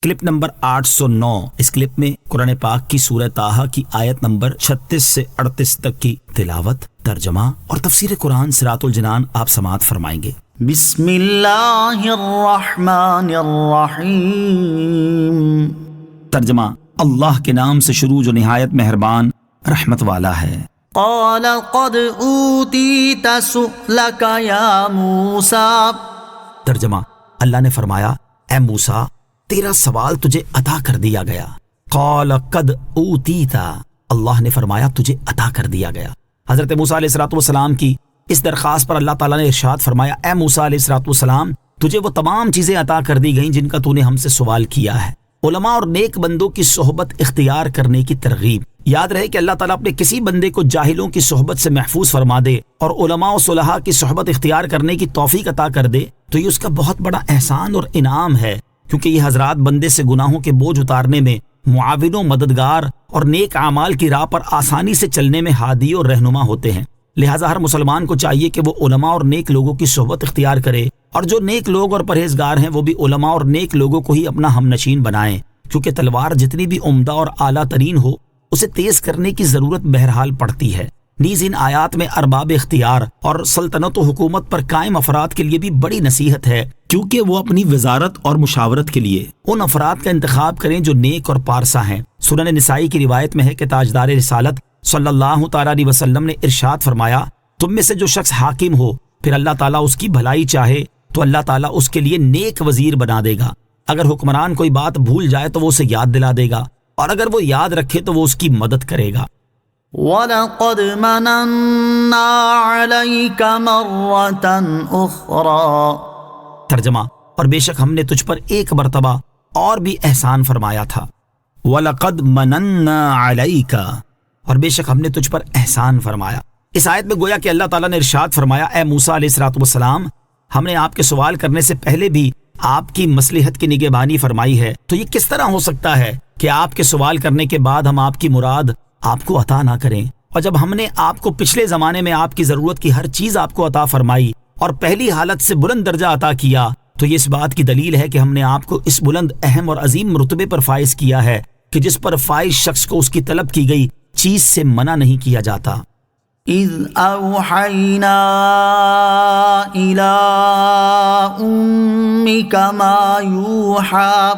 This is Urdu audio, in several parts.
Clip number 809۔ اس کلپ میں قرآن پاک کی سورہ طٰہٰ کی آیت نمبر 36 سے 38 تک کی تلاوت، ترجمہ اور تفسیر قرآن صراط الجنان آپ سماعت فرمائیں گے۔ بسم اللہ الرحمن الرحیم۔ ترجمہ: اللہ کے نام سے شروع جو نہایت مہربان رحمت والا ہے۔ قال قد اوتیت سؤلک یا موسیٰ۔ ترجمہ: اللہ نے فرمایا، اے موسیٰ تیرا سوال تجھے عطا کر دیا گیا۔ قال قد اوتیت، اللہ نے فرمایا تجھے عطا کر دیا گیا۔ حضرت موسیٰ علیہ السلام کی اس درخواست پر اللہ تعالیٰ نے ارشاد فرمایا، اے موسیٰ علیہ السلام تجھے وہ تمام چیزیں عطا کر دی گئیں جن کا تو نے ہم سے سوال کیا ہے۔ علماء اور نیک بندوں کی صحبت اختیار کرنے کی ترغیب۔ یاد رہے کہ اللہ تعالیٰ اپنے کسی بندے کو جاہلوں کی صحبت سے محفوظ فرما دے اور علماء و صلحاء کی صحبت اختیار کرنے کی توفیق عطا کر دے تو یہ اس کا بہت بڑا احسان اور انعام ہے، کیونکہ یہ حضرات بندے سے گناہوں کے بوجھ اتارنے میں معاون و مددگار اور نیک اعمال کی راہ پر آسانی سے چلنے میں ہادی اور رہنما ہوتے ہیں۔ لہٰذا ہر مسلمان کو چاہیے کہ وہ علماء اور نیک لوگوں کی صحبت اختیار کرے، اور جو نیک لوگ اور پرہیزگار ہیں وہ بھی علماء اور نیک لوگوں کو ہی اپنا ہم نشین بنائیں، کیونکہ تلوار جتنی بھی عمدہ اور اعلیٰ ترین ہو اسے تیز کرنے کی ضرورت بہرحال پڑتی ہے۔ نیز ان آیات میں ارباب اختیار اور سلطنت و حکومت پر قائم افراد کے لیے بھی بڑی نصیحت ہے، کیونکہ وہ اپنی وزارت اور مشاورت کے لیے ان افراد کا انتخاب کریں جو نیک اور پارسا ہیں۔ سنن نسائی کی روایت میں ہے کہ تاجدار رسالت صلی اللہ تعالیٰ علیہ وسلم نے ارشاد فرمایا، تم میں سے جو شخص حاکم ہو پھر اللہ تعالیٰ اس کی بھلائی چاہے تو اللہ تعالیٰ اس کے لیے نیک وزیر بنا دے گا۔ اگر حکمران کوئی بات بھول جائے تو وہ اسے یاد دلا دے گا، اور اگر وہ یاد رکھے تو وہ اس کی مدد کرے گا۔ وَلَقَدْ مَنَنَّا عَلَيْكَ مَرَّةً أُخْرَى۔ ترجمہ: اور بے شک ہم نے تجھ پر ایک مرتبہ اور بھی احسان فرمایا تھا۔ وَلَقَدْ مَنَنَّا عَلَيْكَ، اور بے شک ہم نے تجھ پر احسان فرمایا۔ اس آیت میں گویا کہ اللہ تعالیٰ نے ارشاد فرمایا، اے موسیٰ علیہ السلام ہم نے آپ کے سوال کرنے سے پہلے بھی آپ کی مصلحت کی نگہبانی فرمائی ہے، تو یہ کس طرح ہو سکتا ہے کہ آپ کے سوال کرنے کے بعد ہم آپ کی مراد آپ کو عطا نہ کریں؟ اور جب ہم نے آپ کو پچھلے زمانے میں آپ کی ضرورت کی ہر چیز آپ کو عطا فرمائی اور پہلی حالت سے بلند درجہ عطا کیا، تو یہ اس بات کی دلیل ہے کہ ہم نے آپ کو اس بلند اہم اور عظیم مرتبے پر فائز کیا ہے کہ جس پر فائز شخص کو اس کی طلب کی گئی چیز سے منع نہیں کیا جاتا۔ اذ اوحینا الی امک ما یوحی۔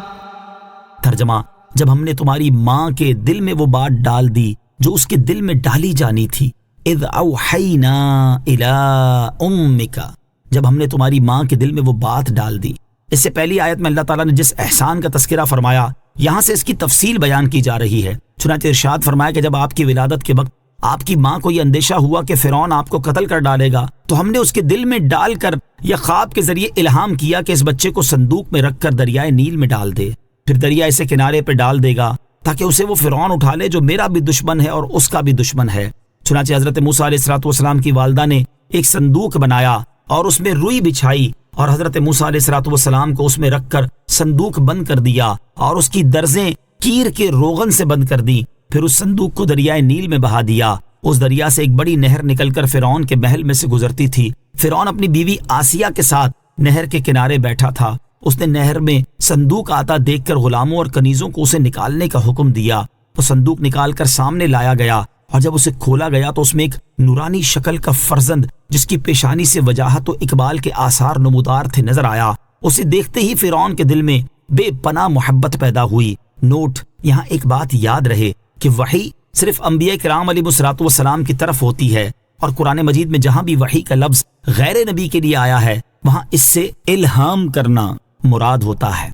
ترجمہ: جب ہم نے تمہاری ماں کے دل میں وہ بات ڈال دی جو اس کے دل میں ڈالی جانی تھی۔ اذ اوحینا الی امک، جب ہم نے تمہاری ماں کے دل میں وہ بات ڈال دی۔ اس سے پہلی آیت میں اللہ تعالیٰ نے جس احسان کا تذکرہ فرمایا، یہاں سے اس کی تفصیل بیان کی جا رہی ہے۔ چنانچہ ارشاد فرمایا کہ جب آپ کی ولادت کے وقت آپ کی ماں کو یہ اندیشہ ہوا کہ فرعون آپ کو قتل کر ڈالے گا، تو ہم نے اس کے دل میں ڈال کر یا خواب کے ذریعے الہام کیا کہ اس بچے کو صندوق میں رکھ کر دریائے نیل میں ڈال دے، پھر دریا اسے کنارے پہ ڈال دے گا تاکہ اسے وہ فرعون اٹھا لے جو میرا بھی دشمن ہے اور اس کا بھی دشمن ہے۔ چنانچہ حضرت موسیٰ علیہ السلام کی والدہ نے ایک صندوق بنایا اور اس میں روئی بچھائی اور حضرت موسیٰ علیہ السلام کو اس میں رکھ کر صندوق بند کر دیا اور اس کی درزیں کیر کے روغن سے بند کر دی، پھر اس صندوق کو دریائے نیل میں بہا دیا۔ اس دریا سے ایک بڑی نہر نکل کر فرعون کے محل میں سے گزرتی تھی۔ فرعون اپنی بیوی آسیہ کے ساتھ نہر کے کنارے بیٹھا تھا۔ اس نے نہر میں صندوق آتا دیکھ کر غلاموں اور کنیزوں کو اسے نکالنے کا حکم دیا۔ وہ صندوق نکال کر سامنے لایا گیا اور جب اسے کھولا گیا تو اس میں ایک نورانی شکل کا فرزند جس کی پیشانی سے وجاہت و اقبال کے آثار نمودار تھے نظر آیا۔ اسے دیکھتے ہی فرعون کے دل میں بے پناہ محبت پیدا ہوئی۔ نوٹ: یہاں ایک بات یاد رہے کہ وحی صرف انبیاء کرام علیہ السلام کی طرف ہوتی ہے، اور قرآن مجید میں جہاں بھی وحی کا لفظ غیر نبی کے لیے آیا ہے وہاں اس سے الہام کرنا مراد ہوتا ہے۔